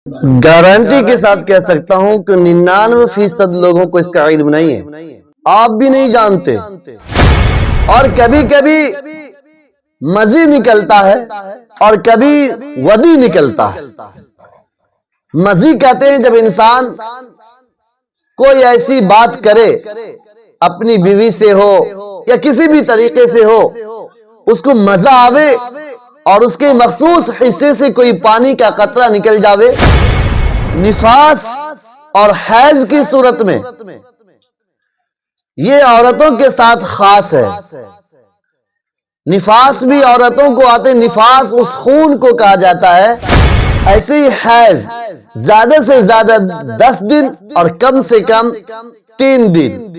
Guarantee کے ساتھ کہہ سکتا ہوں کہ 99% لوگوں کو اس کا علم نہیں ہے، آپ بھی نہیں جانتے، اور کبھی کبھی مزی نکلتا ہے اور کبھی ودی نکلتا ہے۔ مزی کہتے ہیں جب انسان کوئی ایسی بات کرے، اپنی بیوی سے ہو یا کسی بھی طریقے سے ہو، اس کو مزہ آوے اور اس کے مخصوص حصے سے کوئی پانی کا قطرہ نکل جاوے۔ نفاس اور حیض کی صورت میں یہ عورتوں کے ساتھ خاص ہے۔ نفاس بھی عورتوں کو آتے، نفاس اس خون کو کہا جاتا ہے۔ ایسے ہی حیض زیادہ سے زیادہ 10 دن اور کم سے کم 3 دن۔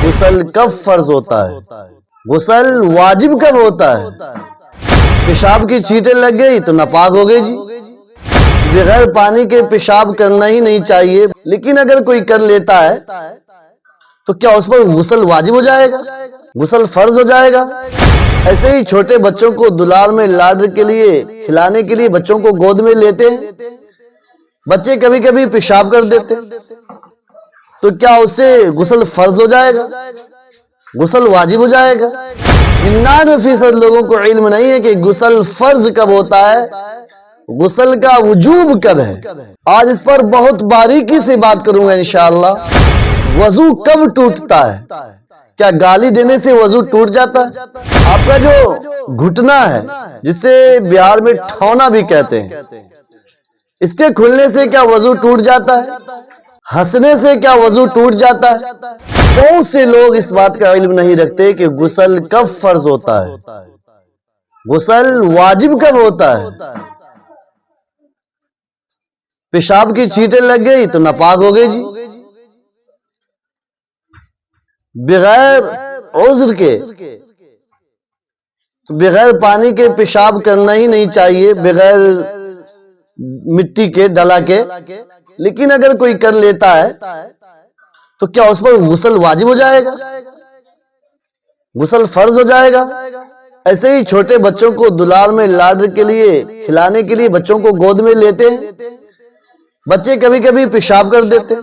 غسل کب فرض ہوتا ہے؟ غسل واجب کب ہوتا ہے؟ پیشاب کی چھینٹیں لگ گئی تو ناپاک ہو گئی جی، بغیر پانی کے پیشاب کرنا ہی نہیں چاہیے، لیکن اگر کوئی کر لیتا ہے تو کیا اس پر غسل واجب ہو جائے گا؟ غسل فرض ہو جائے گا؟ ایسے ہی چھوٹے بچوں کو دلار میں لاڈ کے لیے کھلانے کے لیے بچوں کو گود میں لیتے ہیں، بچے کبھی کبھی پیشاب کر دیتے، تو کیا اس سے غسل فرض ہو جائے گا؟ غسل واجب ہو جائے گا؟ 99% لوگوں کو علم نہیں ہے کہ غسل فرض کب ہوتا ہے، غسل کا وجوب کب ہے۔ آج اس پر بہت باریکی سے بات کروں گا انشاءاللہ۔ وضو کب ٹوٹتا ہے؟ کیا گالی دینے سے وضو ٹوٹ جاتا ہے؟ آپ کا جو گھٹنا ہے، جسے بہار میں ٹھونا بھی کہتے ہیں، اس کے کھلنے سے کیا وضو ٹوٹ جاتا ہے؟ ہنسنے سے کیا وضو ٹوٹ جاتا ہے؟ بہت سے لوگ اس بات کا علم نہیں رکھتے کہ غسل کب فرض ہوتا ہے، غسل واجب کب ہوتا ہے۔ پیشاب کی چھینٹیں لگ گئی تو ناپاک ہو گئی جی، بغیر عذر کے، بغیر پانی کے پیشاب کرنا ہی نہیں چاہیے، بغیر مٹی کے ڈلا کے، لیکن اگر کوئی کر لیتا ہے تو کیا اس پر غسل واجب ہو جائے گا؟ غسل فرض ہو جائے گا؟ ایسے ہی چھوٹے بچوں کو دلار میں لاڈ کے لیے کھلانے کے لیے بچوں کو گود میں لیتے ہیں، بچے کبھی کبھی پیشاب کر دیتے،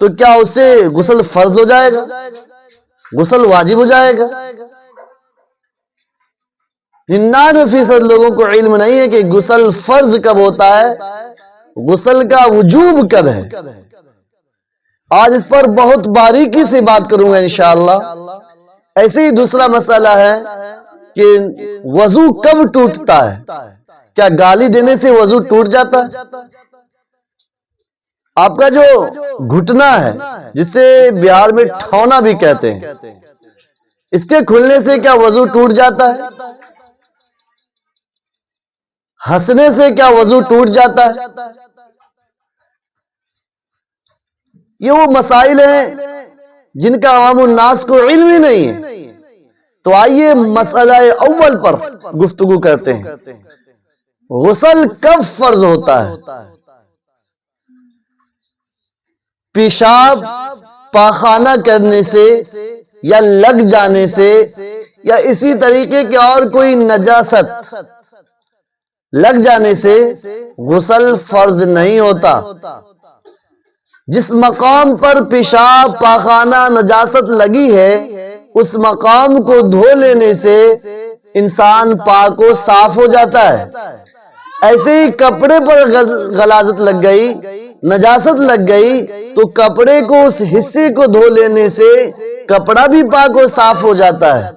تو کیا اس سے غسل فرض ہو جائے گا؟ غسل واجب ہو جائے گا؟ 99% لوگوں کو علم نہیں ہے کہ غسل فرض کب ہوتا ہے، غسل کا وجوب کب ہے۔ آج اس پر بہت باریکی سے بات کروں گا انشاءاللہ۔ ایسے ہی دوسرا مسئلہ ہے کہ وضو کب ٹوٹتا ہے؟ کیا گالی دینے سے وضو ٹوٹ جاتا ہے؟ آپ کا جو گھٹنا ہے، جسے بہار میں ٹھونا بھی کہتے ہیں، اس کے کھلنے سے کیا وضو ٹوٹ جاتا ہے؟ ہنسنے سے کیا وضو ٹوٹ جاتا ہے؟ یہ وہ مسائل ہیں جن کا عوام الناس کو علم ہی نہیں ہے۔ تو آئیے مسئلہ اول پر گفتگو کرتے ہیں۔ غسل کب فرض ہوتا ہے؟ پیشاب پاخانہ کرنے سے یا لگ جانے سے یا اسی طریقے کے اور کوئی نجاست لگ جانے سے غسل فرض نہیں ہوتا۔ جس مقام پر پیشاب پاخانہ نجاست لگی ہے، اس مقام کو دھو لینے سے انسان پاک و صاف ہو جاتا ہے۔ ایسے ہی کپڑے پر غلاظت لگ گئی، نجاست لگ گئی، تو کپڑے کو اس حصے کو دھو لینے سے کپڑا بھی پاک و صاف ہو جاتا ہے۔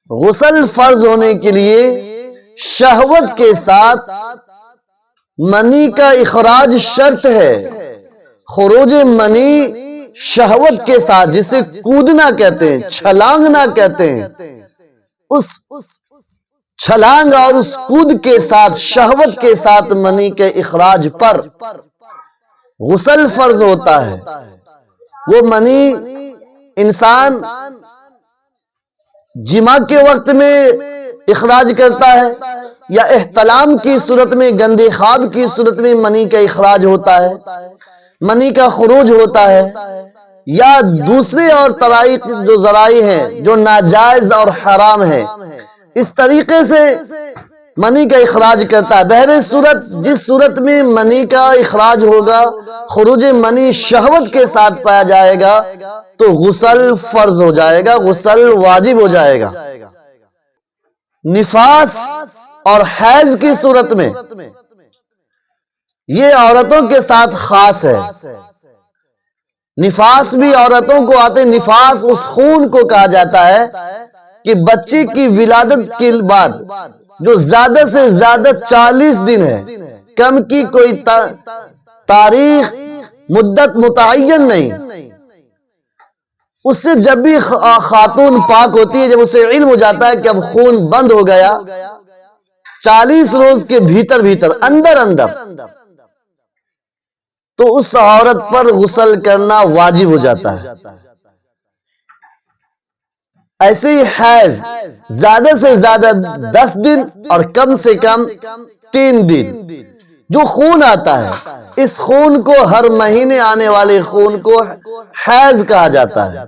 غسل فرض ہونے کے لیے شہوت کے ساتھ منی کا اخراج شرط ہے۔ خروج منی شہوت کے ساتھ، جسے کودنا کہتے ہیں، چھلانگنا کہتے ہیں، اس چھلانگ اور اس کود کے ساتھ، شہوت کے ساتھ منی کے اخراج پر غسل فرض ہوتا ہے۔ وہ منی انسان جماع کے وقت میں اخراج کرتا ہے، یا احتلام کی صورت میں، گندے خواب کی صورت میں منی کا اخراج ہوتا ہے، منی کا خروج ہوتا ہے، یا دوسرے اور طرائق جو ذرائع ہیں جو ناجائز اور حرام ہیں، اس طریقے سے منی کا اخراج کرتا ہے. بہر صورت جس صورت میں منی کا اخراج ہوگا، خروج منی شہوت کے ساتھ پایا جائے گا تو غسل فرض ہو جائے گا، غسل واجب ہو جائے گا. نفاس اور حیض کی صورت میں یہ عورتوں کے ساتھ خاص ہے. نفاس بھی عورتوں کو آتے. نفاس اس خون کو کہا جاتا ہے کہ بچے کی ولادت کے بعد جو زیادہ سے زیادہ 40 دن ہے، کم کی کوئی تاریخ مدت متعین نہیں، اس سے جب بھی خاتون پاک ہوتی ہے، جب اسے علم ہو جاتا ہے کہ اب خون بند ہو گیا، 40 روز کے بھیتر اندر تو اس عورت پر غسل کرنا واجب ہو جاتا ہے. ایسے ہی حیض زیادہ سے زیادہ 10 دن اور کم سے کم 3 دن جو خون آتا ہے، اس خون کو ہر مہینے آنے والے خون کو حیض کہا جاتا ہے.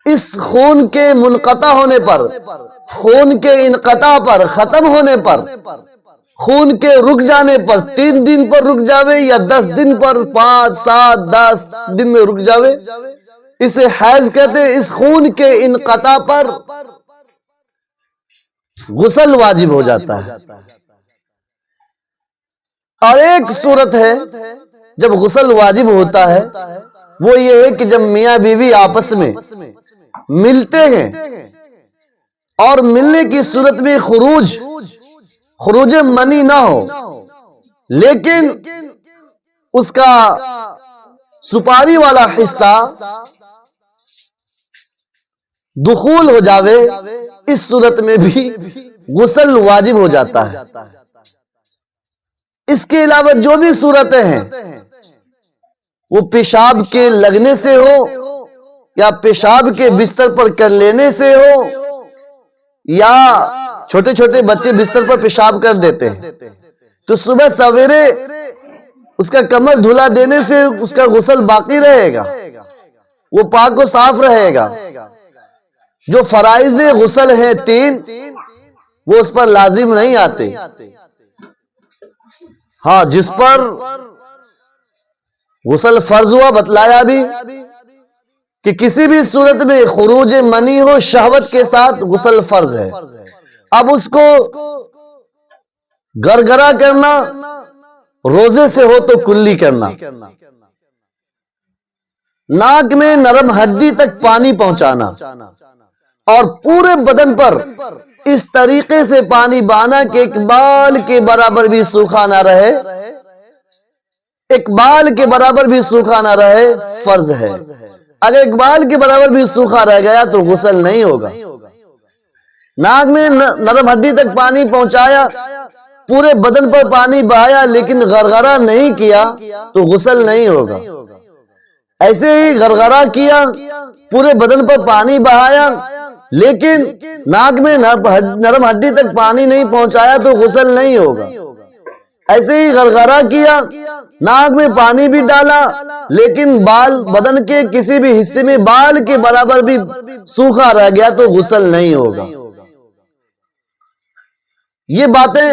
اس خون کے منقطع ہونے پر، خون کے انقطاع پر، ختم ہونے پر، خون کے رک جانے پر، 3 دن پر رک جاوے یا 10 دن پر، 5 7 10 دن میں رک جاوے، اسے حیض کہتے ہیں. اس خون کے انقطاع پر غسل واجب ہو جاتا ہے. اور ایک صورت ہے جب غسل واجب ہوتا ہے، وہ یہ ہے کہ جب میاں بیوی آپس میں ملتے ہیں اور ملنے کی صورت میں خروج منی نہ ہو، لیکن اس کا سپاری والا حصہ دخول ہو جاوے، اس صورت میں بھی غسل واجب ہو جاتا ہے. اس کے علاوہ جو بھی صورتیں ہیں، وہ پیشاب کے لگنے سے ہو یا پیشاب کے بستر پر کر لینے سے ہو، یا چھوٹے چھوٹے بچے بستر پر پیشاب کر دیتے ہیں تو صبح سویرے اس کا کمر دھلا دینے سے اس کا غسل باقی رہے گا، وہ پاک و صاف رہے گا. جو فرائض غسل ہیں 3 وہ اس پر لازم نہیں آتے. ہاں، جس پر غسل فرض ہوا بتلایا بھی کہ کسی بھی صورت میں خروج منی ہو شہوت کے ساتھ غسل فرض ہے. اب اس کو گرگرا کرنا، روزے سے ہو تو کلی کرنا، ناک میں نرم ہڈی تک پانی پہنچانا اور پورے بدن پر اس طریقے سے پانی بہانا کہ ایک بال کے برابر بھی سوکھا نہ رہے، ایک بال کے برابر بھی سوکھا نہ رہے، فرض ہے. اگر ایک بال کے برابر بھی سوکھا رہ گیا تو غسل نہیں ہوگا. ناک میں نرم ہڈی تک پانی پہنچایا، پورے بدن پر پانی بہایا لیکن غرغرہ نہیں کیا تو غسل نہیں ہوگا. ایسے ہی غرغرہ کیا، پورے بدن پر پانی بہایا لیکن ناک میں نرم ہڈی تک پانی نہیں پہنچایا تو غسل نہیں ہوگا. ایسے ہی غرغرہ کیا، ناک میں پانی بھی ڈالا لیکن بال بدن کے کسی بھی حصے میں بال کے برابر بھی سوکھا رہ گیا تو غسل نہیں ہوگا. یہ باتیں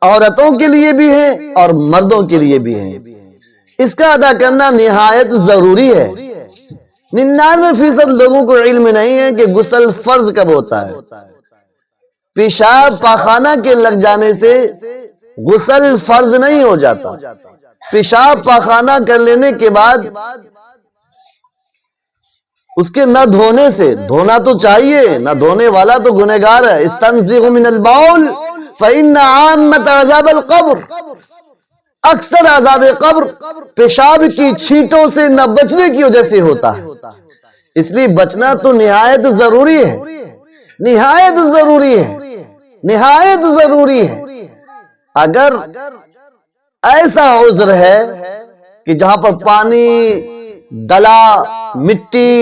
عورتوں کے لیے بھی ہیں اور مردوں کے لیے بھی ہیں. اس کا ادا کرنا نہایت ضروری ہے. 99% لوگوں کو علم نہیں ہے کہ غسل فرض کب ہوتا ہے. پیشاب پاخانہ کے لگ جانے سے غسل فرض نہیں ہو جاتا. پیشاب پاخانہ کر لینے کے بعد اس کے نہ دھونے سے، دھونا تو چاہیے، نہ دھونے والا تو گنہگار ہے. استنزغ من البول فإن عامة عذاب القبر، اکثر عذاب قبر پیشاب کی چھینٹوں سے نہ بچنے کی وجہ سے ہوتا ہے. اس لیے بچنا تو نہایت ضروری ہے، نہایت ضروری ہے، نہایت ضروری ہے. اگر ایسا عذر ہے کہ جہاں پر پانی، ڈلا، مٹی،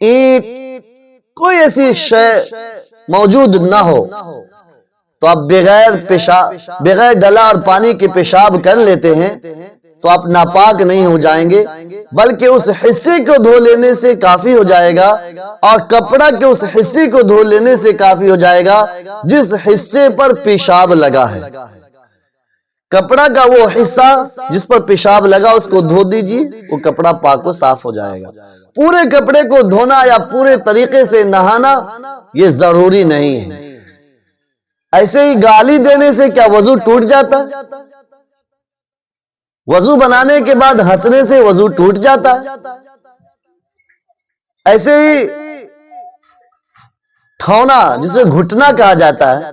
اینٹ، کوئی ایسی شے موجود نہ ہو تو آپ بغیر ڈلا اور پانی کے پیشاب کر لیتے ہیں تو آپ ناپاک نہیں ہو جائیں گے، بلکہ اس حصے کو دھو لینے سے کافی ہو جائے گا، اور کپڑا کے اس حصے کو دھو لینے سے کافی ہو جائے گا جس حصے پر پیشاب لگا ہے۔ کپڑا کا وہ حصہ جس پر پیشاب لگا اس کو دھو دیجئے، وہ کپڑا پاک و صاف ہو جائے گا۔ پورے کپڑے کو دھونا یا پورے طریقے سے نہانا یہ ضروری نہیں ہے۔ ایسے ہی گالی دینے سے کیا وضو ٹوٹ جاتا ہے؟ وضو بنانے کے بعد ہنسنے سے وضو ٹوٹ جاتا ہے؟ ایسے ہی ٹھونا جسے گھٹنا کہا جاتا ہے،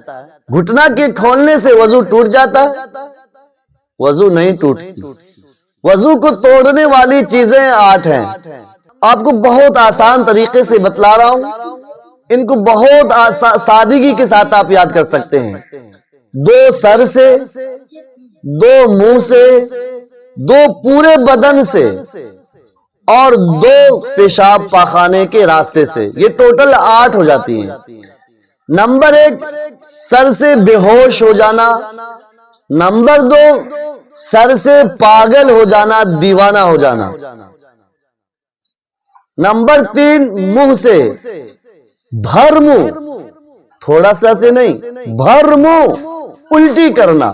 گھٹنا کے کھولنے سے وضو ٹوٹ جاتا ہے؟ وضو نہیں ٹوٹتی۔ وضو کو توڑنے والی چیزیں 8 ہیں، آپ کو بہت آسان طریقے سے بتلا رہا ہوں، ان کو بہت سادگی کے ساتھ آپ یاد کر سکتے ہیں۔ 2 سر سے، 2 منہ سے، 2 پورے بدن سے، اور 2 پیشاب پاخانے کے راستے سے، یہ ٹوٹل 8 ہو جاتی ہیں۔ نمبر 1 سر سے بے ہوش ہو جانا، نمبر 2 سر سے پاگل ہو جانا، دیوانہ ہو جانا، نمبر 3 منہ سے بھر منہ، تھوڑا سا سے نہیں، بھر منہ الٹی کرنا۔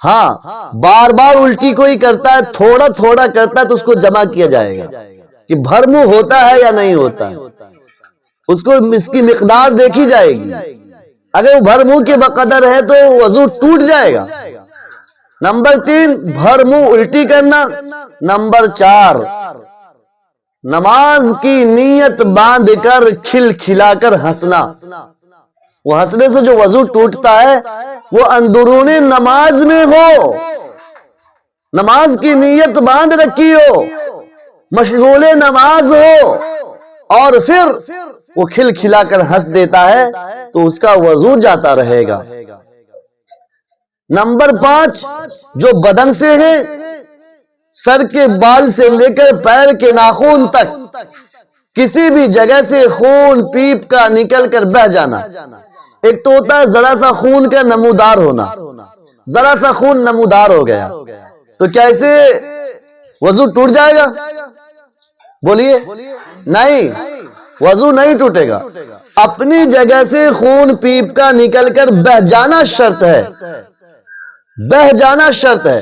ہاں بار بار الٹی کوئی کرتا ہے، تھوڑا تھوڑا کرتا ہے تو اس کو جمع کیا جائے گا کہ بھر منہ ہوتا ہے یا نہیں ہوتا ہے، اس کو اس کی مقدار دیکھی جائے گی۔ اگر وہ بھر منہ کے بقدر ہے تو وضو ٹوٹ جائے گا۔ نمبر 3 بھر منہ الٹی کرنا۔ نمبر 4 نماز کی نیت باندھ کر کھل کھلا کر ہنسنا۔ وہ ہنسنے سے جو وضو ٹوٹتا ہے وہ اندرون نماز میں ہو، نماز کی نیت باندھ رکھی ہو، مشغول نماز ہو، اور پھر وہ کھل کھلا کر ہنس دیتا ہے تو اس کا وضو جاتا رہے گا۔ نمبر 5 جو بدن سے ہے، سر کے بال سے لے کر پیر کے ناخن تک کسی بھی جگہ سے خون پیپ کا نکل کر بہہ جانا۔ ایک تو ہوتا ہے ذرا سا خون کا نمودار ہونا، ذرا سا خون نمودار ہو گیا تو کیا اسے وضو ٹوٹ جائے گا؟ بولیے نہیں، وضو نہیں ٹوٹے گا۔ اپنی جگہ سے خون پیپ کا نکل کر بہہ جانا شرط ہے، بہہ جانا شرط ہے۔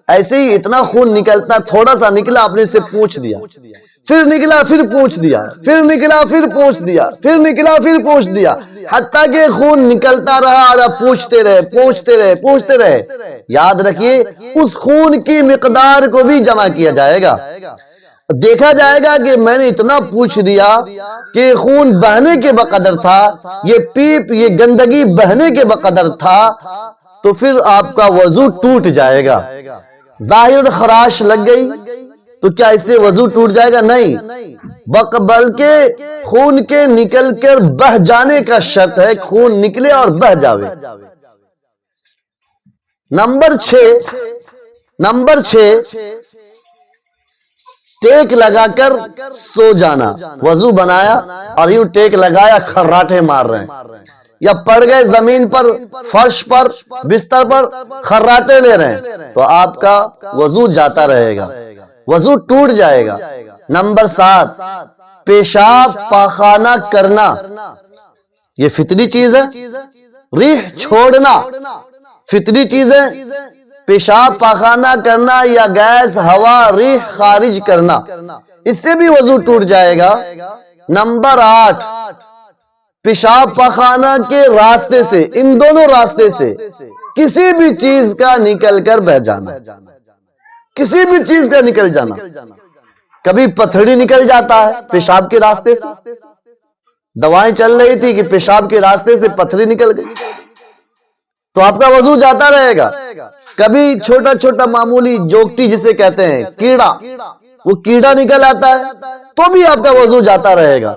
ایسے ہی اتنا خون نکلتا، تھوڑا سا نکلا آپ نے اسے پوچھ دیا، پھر نکلا پھر پوچھ دیا، پھر نکلا پھر پوچھ دیا، پھر نکلا پھر پوچھ دیا، حتیٰ کہ خون نکلتا رہا اور آپ پوچھتے رہے پوچھتے رہے پوچھتے رہے۔ یاد رکھیے اس خون کی مقدار کو بھی جمع کیا جائے گا، دیکھا جائے گا کہ میں نے اتنا پوچھ دیا کہ خون بہنے کے بقدر تھا، یہ پیپ یہ گندگی بہنے کے بقدر تھا، تو پھر آپ کا وضو ٹوٹ جائے گا۔ ظاہر خراش لگ گئی تو کیا اس سے وضو ٹوٹ جائے گا؟ نہیں، بلکہ خون کے نکل کر بہہ جانے کا شرط ہے، خون نکلے اور بہہ جاوے۔ نمبر 6 ٹیک لگا کر سو جانا۔ وضو بنایا اور یوں ٹیک لگایا، خراٹے مار رہے ہیں، یا پڑ گئے زمین پر، فرش پر، بستر پر خراٹے لے رہے ہیں تو آپ کا وضو جاتا رہے گا، وضو ٹوٹ جائے گا۔ نمبر 7 پیشاب پاخانہ کرنا، یہ فطری چیز ہے۔ ریح چھوڑنا فطری چیز ہے۔ پیشاب پاخانہ کرنا یا گیس ہوا ریح خارج کرنا، اس سے بھی وضو ٹوٹ جائے گا۔ نمبر 8 پیشاب پاخانہ کے راستے سے، ان دونوں راستے سے کسی بھی چیز کا نکل کر بہ جانا، کسی بھی چیز کا نکل جانا۔ کبھی پتھری نکل جاتا ہے پیشاب کے راستے سے، دوائیں چل رہی تھی کہ پیشاب کے راستے سے پتھری نکل گئی تو آپ کا وضو جاتا رہے گا۔ کبھی چھوٹا چھوٹا معمولی جوگٹی جسے کہتے ہیں کیڑا، وہ کیڑا نکل آتا ہے تو بھی آپ کا وضو جاتا رہے گا۔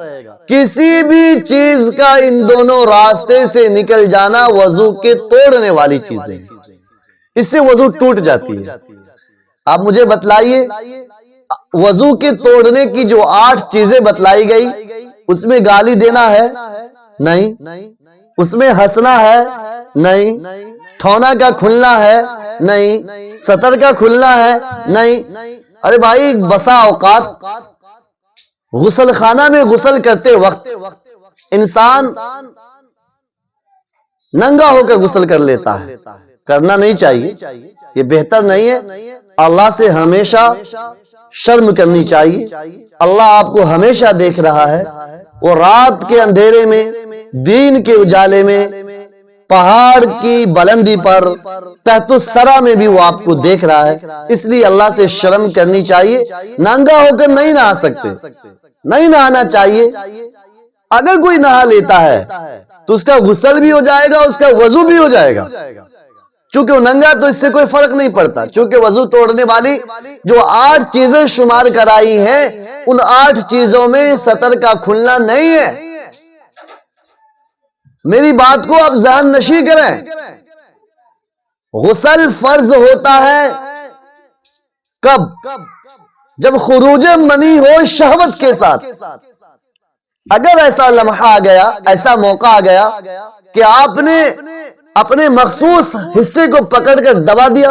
کسی بھی چیز کا ان دونوں راستے سے نکل جانا وضو کے توڑنے والی چیزیں، اس سے وضو ٹوٹ جاتی ہے۔ آپ مجھے بتلائیے وضو کے توڑنے کی جو 8 چیزیں بتلائی گئی، اس میں گالی دینا ہے؟ نہیں۔ اس میں ہنسنا ہے؟ نہیں۔ ٹھونا کا کھلنا ہے؟ نہیں. سطر کا کھلنا ہے نہیں. ارے بھائی بسا اوقات غسل خانہ میں غسل کرتے وقت انسان ننگا ہو کر غسل کر لیتا ہے. کرنا نہیں چاہیے، یہ بہتر نہیں ہے. اللہ سے ہمیشہ شرم کرنی چاہیے. اللہ آپ کو ہمیشہ دیکھ رہا ہے. وہ رات کے اندھیرے میں، دین کے اجالے میں، پہاڑ کی بلندی پر، تحت الثری میں بھی وہ آپ کو دیکھ رہا ہے. اس لیے اللہ سے شرم کرنی چاہیے. ننگا ہو کر نہیں نہا سکتے، نہیں نہانا چاہیے. اگر کوئی نہا لیتا ہے تو اس کا غسل بھی ہو جائے گا، اس کا وضو بھی ہو جائے گا. چونکہ وہ ننگا تو اس سے کوئی فرق نہیں پڑتا. چونکہ وضو توڑنے والی جو 8 چیزیں شمار کرائی ہیں، ان 8 چیزوں میں سطر کا کھلنا نہیں ہے. میری بات کو آپ ذہن نشین کریں. غسل فرض ہوتا ہے کب؟ جب خروج منی ہو شہوت کے ساتھ. اگر ایسا لمحہ آ گیا، ایسا موقع آ گیا کہ آپ نے اپنے مخصوص حصے کو پکڑ کر دبا دیا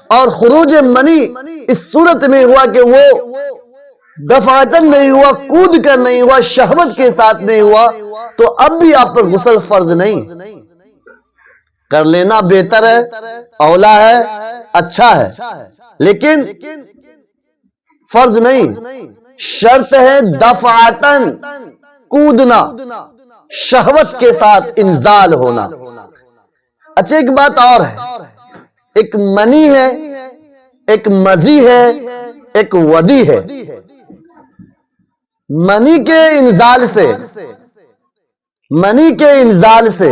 اور خروج منی اس صورت میں ہوا کہ وہ دفعتاً نہیں ہوا، کود کر نہیں ہوا، شہوت کے ساتھ نہیں ہوا، تو اب بھی آپ پر غسل فرض نہیں. کر لینا بہتر ہے، اولا ہے، اچھا ہے، لیکن فرض نہیں. شرط ہے دفعتاً کودنا، شہوت کے ساتھ انزال ہونا. اچھا ایک بات اور ہے، ایک منی ہے، ایک مزی ہے، ایک ودی ہے. منی کے انزال سے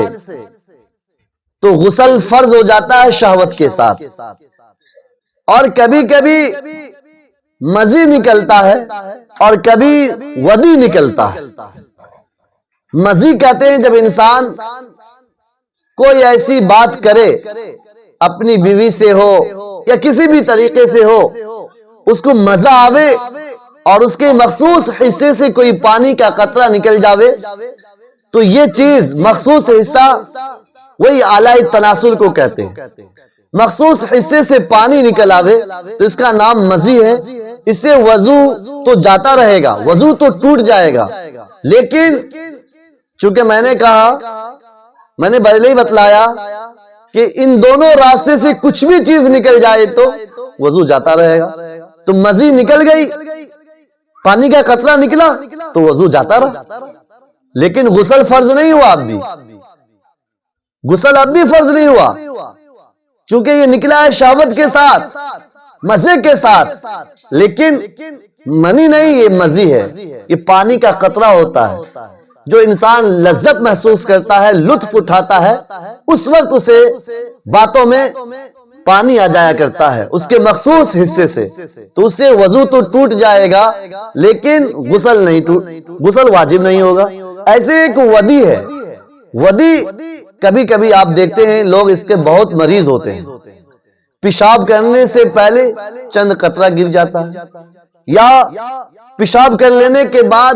تو غسل فرض ہو جاتا ہے شہوت کے ساتھ. اور کبھی کبھی مزی نکلتا ہے اور کبھی ودی نکلتا ہے. مزی کہتے ہیں جب انسان کوئی ایسی بات کرے، اپنی بیوی سے ہو یا کسی بھی طریقے سے ہو، اس کو مزہ آوے اور اس کے مخصوص حصے سے کوئی پانی کا قطرہ نکل جاوے، تو یہ چیز مخصوص حصہ وہی اعلی تناسل کو کہتے ہیں. مخصوص حصے سے پانی نکل آوے تو اس کا نام مزی ہے. اس سے وضو تو جاتا رہے گا، وضو تو ٹوٹ جائے گا. لیکن چونکہ میں نے پہلے ہی بتلایا کہ ان دونوں راستے سے کچھ بھی چیز نکل جائے تو وضو جاتا رہے گا. تو مزی نکل گئی، پانی کا قطرہ نکلا تو وضو جاتا رہا. لیکن غسل فرض نہیں ہوا. اب بھی غسل اب بھی فرض نہیں ہوا، چونکہ یہ نکلا ہے شہوت کے ساتھ، مزے کے ساتھ. لیکن منی نہیں، یہ مزی ہے. یہ پانی کا قطرہ ہوتا ہے. جو انسان لذت محسوس کرتا ہے، لطف اٹھاتا ہے، اس وقت اسے باتوں میں پانی آ جایا کرتا ہے اس کے مخصوص حصے سے. تو اس سے وضو تو ٹوٹ جائے گا لیکن غسل واجب نہیں ہوگا. ایسے ایک ودی ہے. ودی کبھی کبھی آپ دیکھتے ہیں لوگ اس کے بہت مریض ہوتے ہیں. پیشاب کرنے سے پہلے چند قطرہ گر جاتا ہے، یا پیشاب کر لینے کے بعد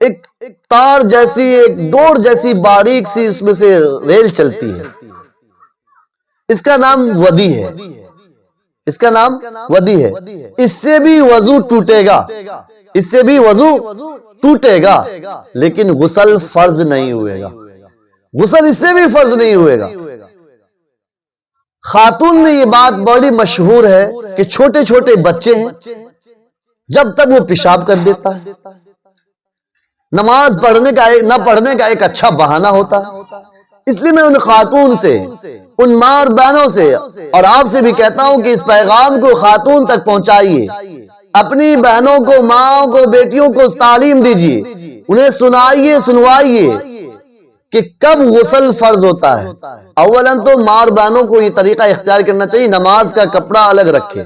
ایک تار جیسی، ایک ڈور جیسی باریک سی اس میں سے ریل چلتی ہے. اس کا نام ودی ہے. اس کا نام ودی ہے. اس سے بھی وضو ٹوٹے گا، اس سے بھی وضو ٹوٹے گا، لیکن غسل فرض نہیں ہوئے گا. غسل اس سے بھی فرض نہیں ہوئے گا. خاتون میں یہ بات بڑی مشہور ہے کہ چھوٹے چھوٹے بچے ہیں، جب تک وہ پیشاب کر دیتا ہے، نماز نہ پڑھنے کا ایک اچھا بہانہ ہوتا ہے. اس لیے میں ان خاتون سے، ان ماں اور بہنوں سے اور آپ سے بھی کہتا ہوں کہ اس پیغام کو خاتون تک پہنچائیے. اپنی بہنوں کو، ماں کو، بیٹیوں کو تعلیم دیجیے، انہیں سنوائیے کہ کب غسل فرض ہوتا ہے. اولاً تو ماں اور بہنوں کو یہ طریقہ اختیار کرنا چاہیے، نماز کا کپڑا الگ رکھے.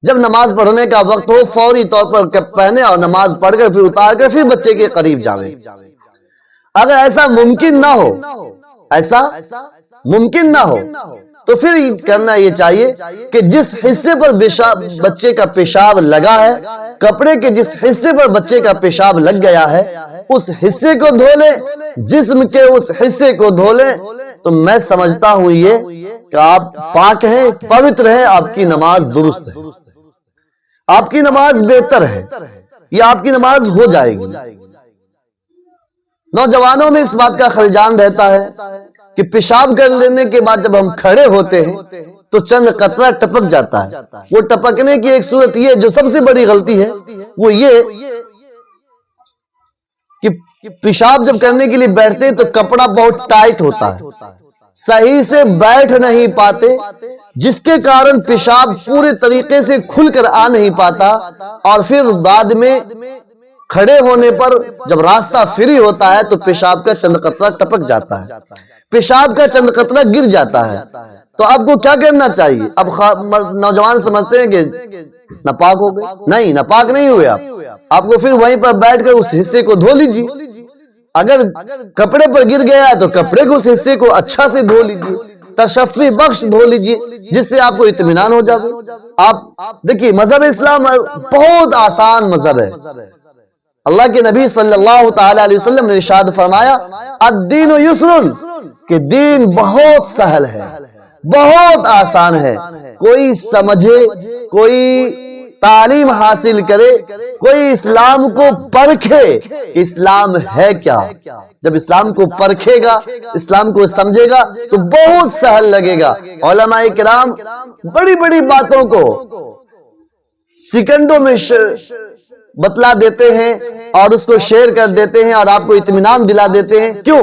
جب نماز پڑھنے کا وقت ہو فوری طور پر پہنے اور نماز پڑھ کر پھر اتار کر پھر بچے کے قریب جاوے. اگر ایسا ممکن نہ ہو تو پھر کرنا یہ چاہیے کہ جس حصے پر بچے کا پیشاب لگا ہے، کپڑے کے جس حصے پر بچے کا پیشاب لگ گیا ہے، اس حصے کو دھو لے، جسم کے اس حصے کو دھو لے. تو میں سمجھتا ہوں یہ کہ آپ پاک ہیں، پوتر ہیں، آپ کی نماز درست ہے، آپ کی نماز بہتر ہے، یا آپ کی نماز ہو جائے گی۔ نوجوانوں میں اس بات کا خلجان رہتا ہے کہ پیشاب کر لینے کے بعد جب ہم کھڑے ہوتے ہیں تو چند قطرہ ٹپک جاتا ہے۔ وہ ٹپکنے کی ایک صورت یہ جو سب سے بڑی غلطی ہے وہ یہ کہ پیشاب جب کرنے کے لیے بیٹھتے ہیں تو کپڑا بہت ٹائٹ ہوتا ہے، صحیح سے بیٹھ نہیں پاتے، جس کے کارن پیشاب پورے طریقے سے کھل کر آ نہیں پاتا، اور پھر بعد میں کھڑے ہونے پر جب راستہ فری ہوتا ہے تو پیشاب کا چند قطرہ ٹپک جاتا ہے، پیشاب کا چند قطرہ گر جاتا ہے۔ تو آپ کو کیا کرنا چاہیے؟ اب نوجوان سمجھتے ہیں کہ ناپاک ہو گئے، نہیں، ناپاک نہیں ہوئے آپ کو پھر وہیں پر بیٹھ کر اس حصے کو دھو لیجیے۔ اگر کپڑے پر گر گیا ہے تو کپڑے کو اس حصے کو اچھا سے دھو لیجیے، تشفی بخش دھو لیجیے، جس سے آپ کو اطمینان ہو جائے۔ آپ دیکھیے مذہب اسلام بہت آسان مذہب ہے۔ اللہ کے نبی صلی اللہ تعالی علیہ وسلم نے ارشاد فرمایا الدین یسر، کہ دین بہت سہل ہے، بہت آسان ہے۔ کوئی سمجھے، کوئی تعلیم حاصل کرے، کوئی اسلام کو پرکھے کہ اسلام ہے کیا، جب اسلام کو پرکھے گا، اسلام کو سمجھے گا تو بہت سہل لگے گا۔ علماء کرام بڑی بڑی باتوں کو سیکنڈوں میں بتلا دیتے ہیں اور اس کو شیئر کر دیتے ہیں اور آپ کو اطمینان دلا دیتے ہیں۔ کیوں؟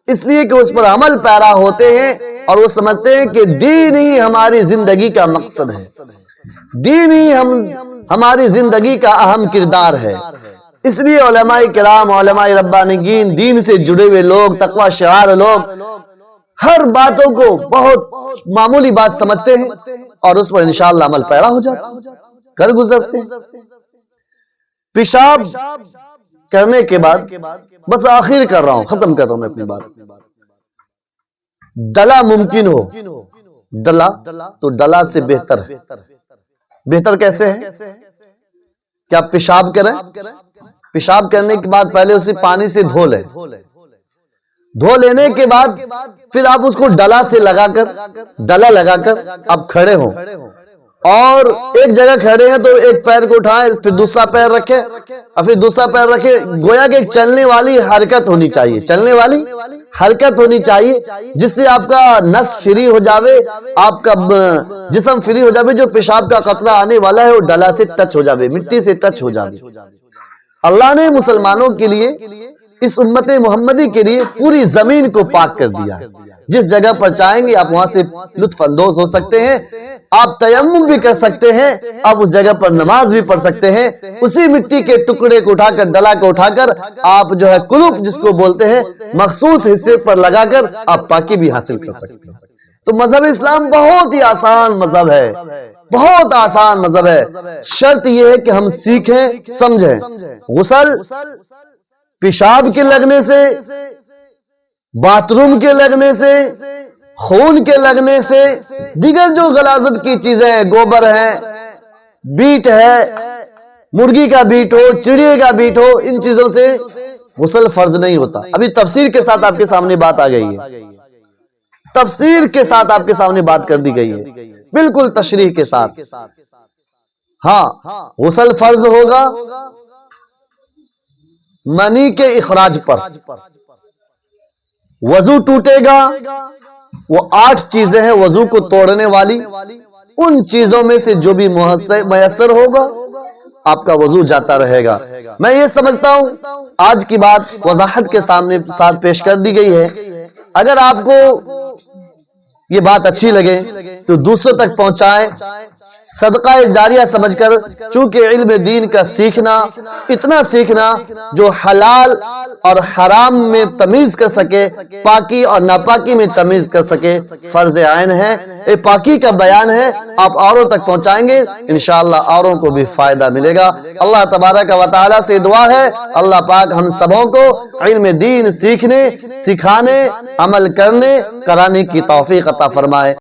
اس لیے کہ اس پر عمل پیرا ہوتے ہیں اور وہ سمجھتے ہیں کہ دین ہی ہماری زندگی کا مقصد ہے، دین ہی ہماری زندگی کا اہم کردار ہے۔ اس لیے علماء کرام، علماء ربانیین، دین سے جڑے ہوئے لوگ، تقوی شعار لوگ ہر باتوں کو بہت معمولی بات سمجھتے ہیں اور اس پر انشاءاللہ عمل پیرا ہو جاتا ہے، کر گزرتے ہیں۔ پیشاب کرنے کے بعد بس آخر کر رہا ہوں، ختم کر رہا ہوں میں اپنی بات۔ ڈلا ممکن ہو، ڈلا تو ڈلا سے بہتر ہے۔ بہتر کیسے ہے کہ آپ پیشاب کریں، پیشاب کرنے کے بعد پہلے اسے پانی سے دھو لیں، دھو لینے کے بعد پھر آپ اس کو ڈلا سے لگا کر، ڈلا لگا کر آپ کھڑے ہوں، اور ایک جگہ کھڑے ہیں تو ایک پیر کو اٹھائیں، پھر دوسرا پیر رکھیں اور پھر دوسرا پیر رکھیں، گویا کہ ایک چلنے والی حرکت ہونی چاہیے، چلنے والی حرکت ہونی چاہیے، جس سے آپ کا نس فری ہو جاوے، آپ کا جسم فری ہو جاوے، جو پیشاب کا قطرہ آنے والا ہے وہ ڈلا سے ٹچ ہو جاوے، مٹی سے ٹچ ہو جاوے۔ اللہ نے مسلمانوں کے لیے، اس امت محمدی کے لیے پوری زمین کو پاک کر دیا ہے۔ جس جگہ پر چاہیں گے آپ وہاں سے لطف اندوز ہو سکتے ہیں، آپ تیمم بھی کر سکتے ہیں، آپ اس جگہ پر نماز بھی پڑھ سکتے ہیں۔ اسی مٹی کے ٹکڑے کو اٹھا کر، ڈلا کو اٹھا کر آپ جو ہے قلوب جس کو بولتے ہیں، مخصوص حصے پر لگا کر آپ پاکی بھی حاصل کر سکتے ہیں۔ تو مذہب اسلام بہت ہی آسان مذہب ہے، بہت آسان مذہب ہے۔ شرط یہ ہے کہ ہم سیکھیں، سمجھیں۔ غسل پیشاب کے لگنے سے، باتھ روم کے لگنے سے، خون کے لگنے سے، دیگر جو غلاظت کی چیزیں ہیں، گوبر ہے، بیٹ ہے، مرغی کا بیٹ ہو، چڑیے کا بیٹ ہو، ان چیزوں سے غسل فرض نہیں ہوتا۔ ابھی تفسیر کے ساتھ آپ کے سامنے بات آ گئی ہے، تفسیر کے ساتھ آپ کے سامنے بات کر دی گئی ہے، بالکل تشریح کے ساتھ۔ ہاں، غسل فرض ہوگا منی کے اخراج پر، وضو ٹوٹے گا، وہ 8 چیزیں ہیں وضو کو توڑنے والی، ان چیزوں میں سے جو بھی میسر ہوگا آپ کا وضو جاتا رہے گا۔ میں یہ سمجھتا ہوں آج کی بات وضاحت کے ساتھ پیش کر دی گئی ہے۔ اگر آپ کو یہ بات اچھی لگے تو دوسروں تک پہنچائیں، صدقہ جاریہ سمجھ کر، چونکہ علم دین کا سیکھنا، اتنا سیکھنا جو حلال اور حرام میں تمیز کر سکے، پاکی اور ناپاکی میں تمیز کر سکے، فرض عین ہے۔ یہ پاکی کا بیان ہے، آپ اوروں تک پہنچائیں گے، انشاءاللہ اوروں کو بھی فائدہ ملے گا۔ اللہ تبارک و تعالی سے دعا ہے اللہ پاک ہم سبوں کو علم دین سیکھنے، سکھانے، عمل کرنے، کرانے کی توفیق عطا فرمائے۔